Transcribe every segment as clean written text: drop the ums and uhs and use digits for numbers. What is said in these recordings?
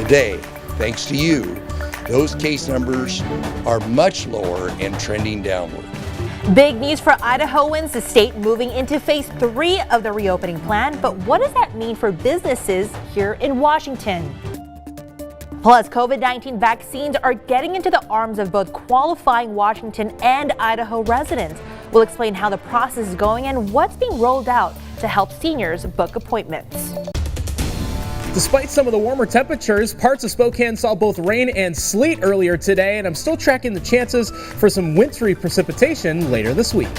Today, thanks to you, those case numbers are much lower and trending downward. Big news for Idahoans, the state moving into phase 3 of the reopening plan. But what does that mean for businesses here in Washington? Plus, COVID-19 vaccines are getting into the arms of both qualifying Washington and Idaho residents. We'll explain how the process is going and what's being rolled out to help seniors book appointments. Despite some of the warmer temperatures, parts of Spokane saw both rain and sleet earlier today, and I'm still tracking the chances for some wintry precipitation later this week.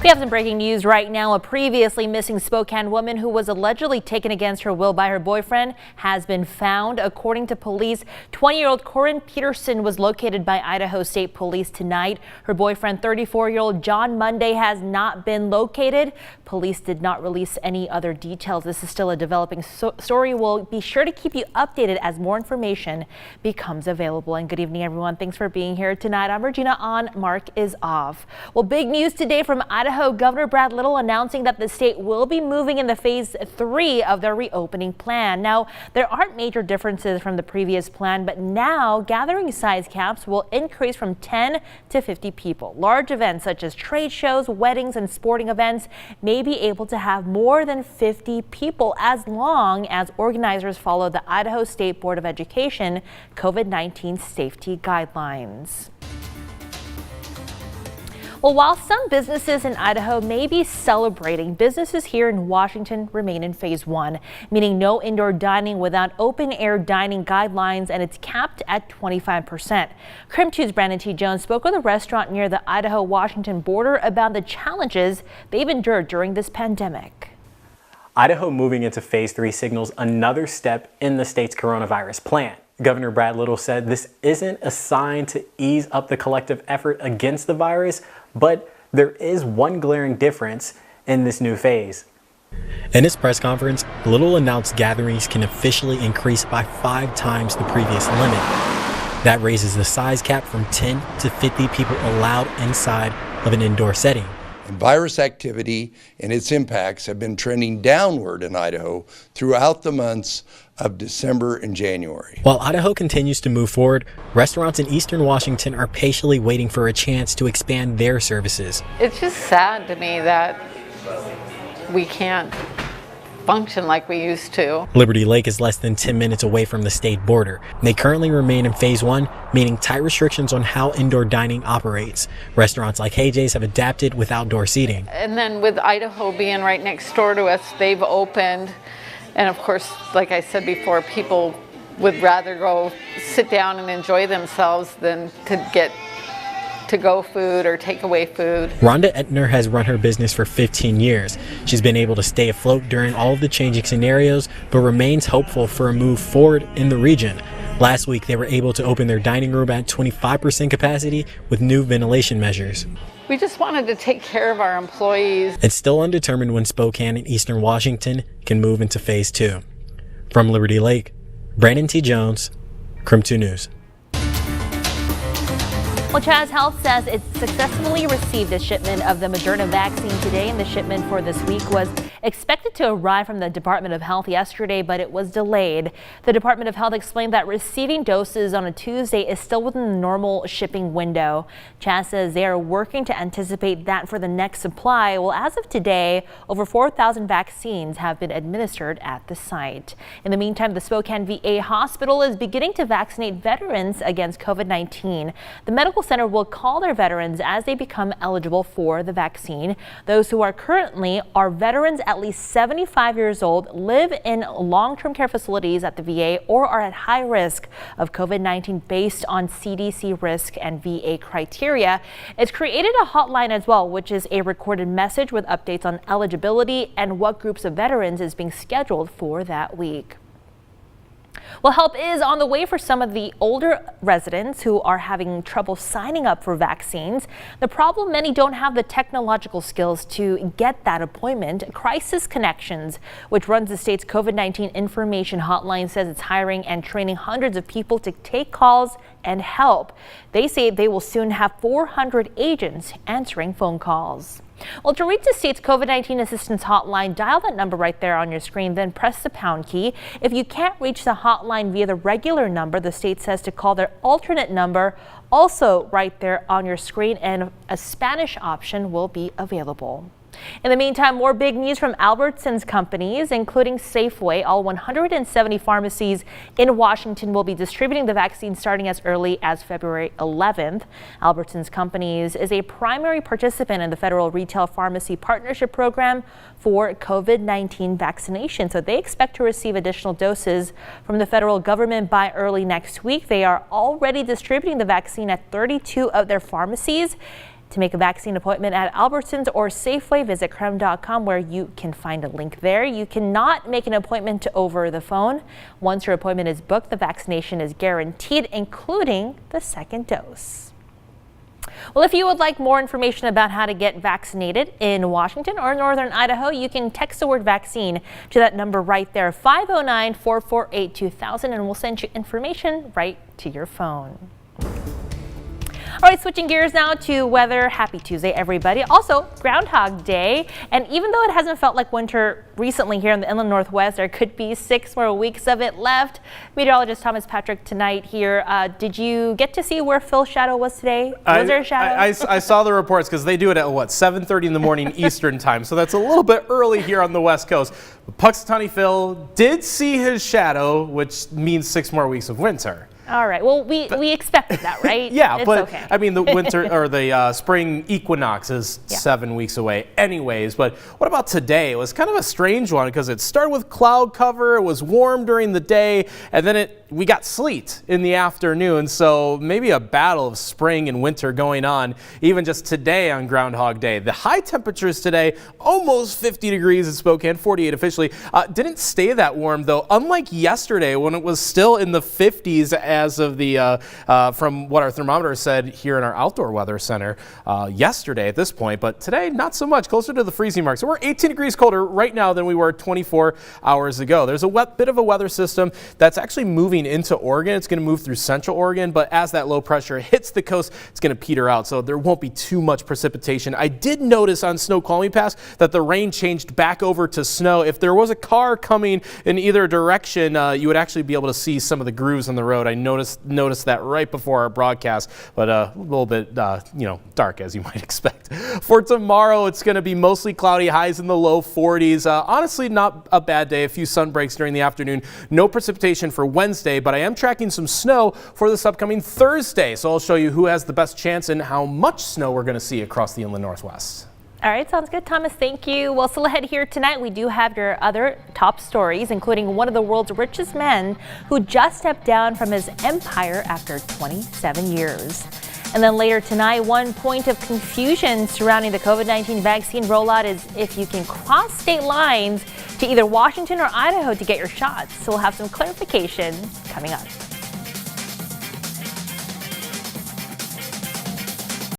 We have some breaking news right now. A previously missing Spokane woman who was allegedly taken against her will by her boyfriend has been found. According to police, 20-year-old Corinne Peterson was located by Idaho State Police tonight. Her boyfriend, 34-year-old John Monday, has not been located. Police did not release any other details. This is still a developing story. We'll be sure to keep you updated as more information becomes available. And good evening, everyone. Thanks for being here tonight. I'm Regina on. Mark is off. Well, big news today from Idaho. Governor Brad Little announcing that the state will be moving into phase 3 of their reopening plan. Now, there aren't major differences from the previous plan, but now gathering size caps will increase from 10 to 50 people. Large events such as trade shows, weddings, and sporting events may be able to have more than 50 people as long as organizers follow the Idaho State Board of Education COVID-19 safety guidelines. Well, while some businesses in Idaho may be celebrating, businesses here in Washington remain in phase 1, meaning no indoor dining without open air dining guidelines, and it's capped at 25%. KREM 2's Brandon T. Jones spoke with a restaurant near the Idaho-Washington border about the challenges they've endured during this pandemic. Idaho moving into phase 3 signals another step in the state's coronavirus plan. Governor Brad Little said this isn't a sign to ease up the collective effort against the virus, but there is one glaring difference in this new phase. In his press conference, Little announced gatherings can officially increase by 5 times the previous limit. That raises the size cap from 10 to 50 people allowed inside of an indoor setting. Virus activity and its impacts have been trending downward in Idaho throughout the months of December and January. While Idaho continues to move forward, restaurants in eastern Washington are patiently waiting for a chance to expand their services. It's just sad to me that we can't function like we used to. Liberty Lake is less than 10 minutes away from the state border. They currently remain in phase 1, meaning tight restrictions on how indoor dining operates. Restaurants like HJ's have adapted with outdoor seating. And then with Idaho being right next door to us, they've opened. And of course, like I said before, people would rather go sit down and enjoy themselves than to get to-go food or takeaway food. Rhonda Ettner has run her business for 15 years. She's been able to stay afloat during all of the changing scenarios, but remains hopeful for a move forward in the region. Last week, they were able to open their dining room at 25% capacity with new ventilation measures. We just wanted to take care of our employees. It's still undetermined when Spokane and eastern Washington can move into phase 2. From Liberty Lake, Brandon T. Jones, KREM 2 News. Well, Chaz Health says it successfully received a shipment of the Moderna vaccine today, and the shipment for this week was expected to arrive from the Department of Health yesterday, but it was delayed. The Department of Health explained that receiving doses on a Tuesday is still within the normal shipping window. Chaz says they are working to anticipate that for the next supply. Well, as of today, over 4,000 vaccines have been administered at the site. In the meantime, the Spokane VA hospital is beginning to vaccinate veterans against COVID-19. The medical center will call their veterans as they become eligible for the vaccine. Those who are currently veterans at least 75 years old, live in long-term care facilities at the VA, or are at high risk of COVID-19 based on CDC risk and VA criteria. It's created a hotline as well, which is a recorded message with updates on eligibility and what groups of veterans is being scheduled for that week. Well, help is on the way for some of the older residents who are having trouble signing up for vaccines. The problem, many don't have the technological skills to get that appointment. Crisis Connections, which runs the state's COVID-19 information hotline, says it's hiring and training hundreds of people to take calls and help. They say they will soon have 400 agents answering phone calls. Well, to reach the state's COVID-19 assistance hotline, dial that number right there on your screen, then press the pound key. If you can't reach the hotline via the regular number, the state says to call their alternate number, also right there on your screen, and a Spanish option will be available. In the meantime, more big news from Albertsons companies, including Safeway. All 170 pharmacies in Washington will be distributing the vaccine starting as early as February 11th. Albertsons companies is a primary participant in the Federal Retail Pharmacy Partnership Program for COVID-19 vaccination. So they expect to receive additional doses from the federal government by early next week. They are already distributing the vaccine at 32 of their pharmacies. To make a vaccine appointment at Albertsons or Safeway, visit KREM.com where you can find a link there. You cannot make an appointment over the phone. Once your appointment is booked, the vaccination is guaranteed, including the second dose. Well, if you would like more information about how to get vaccinated in Washington or northern Idaho, you can text the word vaccine to that number right there, 509-448-2000, and we'll send you information right to your phone. All right, switching gears now to weather. Happy Tuesday, everybody. Also, Groundhog Day. And even though it hasn't felt like winter recently here in the inland Northwest, there could be 6 more weeks of it left. Meteorologist Thomas Patrick tonight here. Did you get to see where Phil's shadow was today? Was there a shadow? I saw the reports because they do it at, 7:30 in the morning Eastern time. So that's a little bit early here on the West Coast. But Puxatawny Phil did see his shadow, which means 6 more weeks of winter. All right. Well, we expected that, right? Yeah, it's but okay. I mean, the winter or the spring equinox is 7 weeks away anyways. But what about today? It was kind of a strange one because it started with cloud cover. It was warm during the day, and then we got sleet in the afternoon. So maybe a battle of spring and winter going on even just today on Groundhog Day. The high temperatures today, almost 50 degrees in Spokane, 48 officially. Didn't stay that warm though, unlike yesterday when it was still in the 50s as of the from what our thermometer said here in our outdoor weather center yesterday at this point. But today, not so much, closer to the freezing mark. So we're 18 degrees colder right now than we were 24 hours ago. There's a bit of a weather system that's actually moving into Oregon. It's going to move through central Oregon, but as that low pressure hits the coast, it's going to peter out. So there won't be too much precipitation. I did notice on Snoqualmie Pass that the rain changed back over to snow. If there was a car coming in either direction, you would actually be able to see some of the grooves on the road. I noticed that right before our broadcast, but a little bit, dark as you might expect. For tomorrow, it's going to be mostly cloudy, highs in the low 40s. Honestly, not a bad day. A few sun breaks during the afternoon. No precipitation for Wednesday, but I am tracking some snow for this upcoming Thursday. So I'll show you who has the best chance and how much snow we're going to see across the inland Northwest. All right, sounds good, Thomas. Thank you. Well, still ahead here tonight, we do have your other top stories, including one of the world's richest men who just stepped down from his empire after 27 years. And then later tonight, one point of confusion surrounding the COVID-19 vaccine rollout is if you can cross state lines to either Washington or Idaho to get your shots. So we'll have some clarification coming up.